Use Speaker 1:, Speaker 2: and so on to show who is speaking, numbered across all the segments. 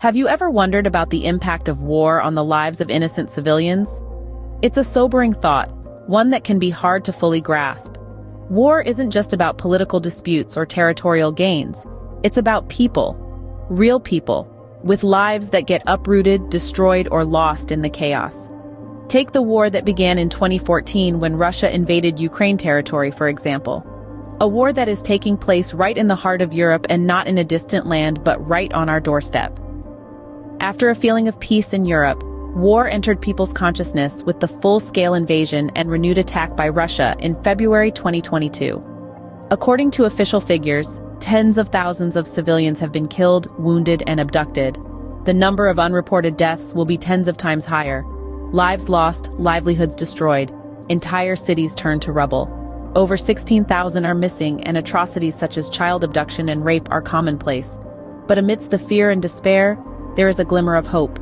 Speaker 1: Have you ever wondered about the impact of war on the lives of innocent civilians? It's a sobering thought, one that can be hard to fully grasp. War isn't just about political disputes or territorial gains. It's about people, real people, with lives that get uprooted, destroyed, or lost in the chaos. Take the war that began in 2014 when Russia invaded Ukraine territory, for example. A war that is taking place right in the heart of Europe and not in a distant land, but right on our doorstep. After a feeling of peace in Europe, war entered people's consciousness with the full-scale invasion and renewed attack by Russia in February 2022. According to official figures, tens of thousands of civilians have been killed, wounded, and abducted. The number of unreported deaths will be tens of times higher. Lives lost, livelihoods destroyed, entire cities turned to rubble. Over 16,000 are missing, and atrocities such as child abduction and rape are commonplace. But amidst the fear and despair, there is a glimmer of hope.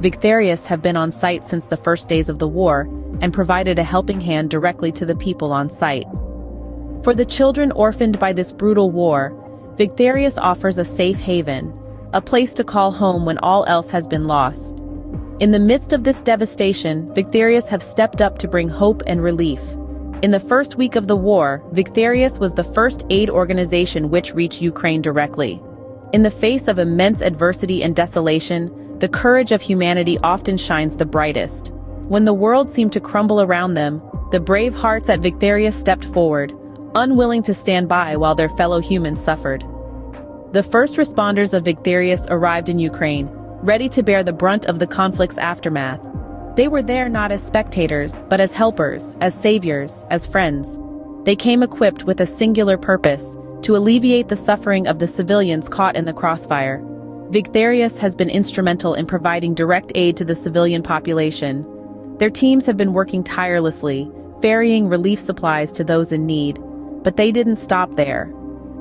Speaker 1: Vigtherius have been on site since the first days of the war and provided a helping hand directly to the people on site. For the children orphaned by this brutal war, Vigtherius offers a safe haven, a place to call home when all else has been lost. In the midst of this devastation, Vigtherius have stepped up to bring hope and relief. In the first week of the war, Vigtherius was the first aid organization which reached Ukraine directly. In the face of immense adversity and desolation, the courage of humanity often shines the brightest. When the world seemed to crumble around them, the brave hearts at Vigtherius stepped forward, unwilling to stand by while their fellow humans suffered. The first responders of Vigtherius arrived in Ukraine, ready to bear the brunt of the conflict's aftermath. They were there not as spectators, but as helpers, as saviors, as friends. They came equipped with a singular purpose: to alleviate the suffering of the civilians caught in the crossfire. Vigtherius has been instrumental in providing direct aid to the civilian population. Their teams have been working tirelessly, ferrying relief supplies to those in need. But they didn't stop there.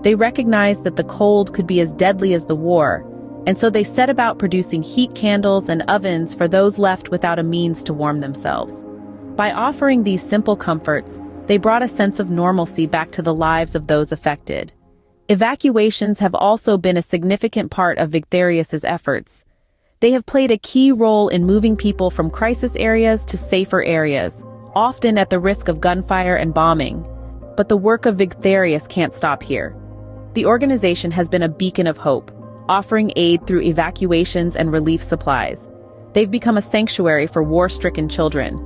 Speaker 1: They recognized that the cold could be as deadly as the war, and so they set about producing heat candles and ovens for those left without a means to warm themselves. By offering these simple comforts, they brought a sense of normalcy back to the lives of those affected. Evacuations have also been a significant part of Vigtherius's efforts. They have played a key role in moving people from crisis areas to safer areas, often at the risk of gunfire and bombing. But the work of Vigtherius can't stop here. The organization has been a beacon of hope, offering aid through evacuations and relief supplies. They've become a sanctuary for war-stricken children.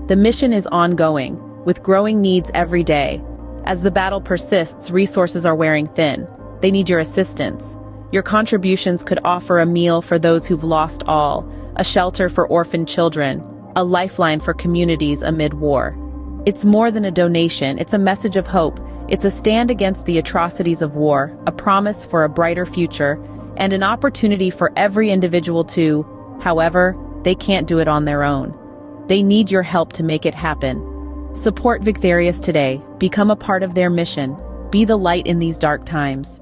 Speaker 1: The mission is ongoing, with growing needs every day. As the battle persists, resources are wearing thin. They need your assistance. Your contributions could offer a meal for those who've lost all, a shelter for orphaned children, a lifeline for communities amid war. It's more than a donation, it's a message of hope. It's a stand against the atrocities of war, a promise for a brighter future, and an opportunity for every individual to, however, they can't do it on their own. They need your help to make it happen. Support Vigtherius today, become a part of their mission, be the light in these dark times.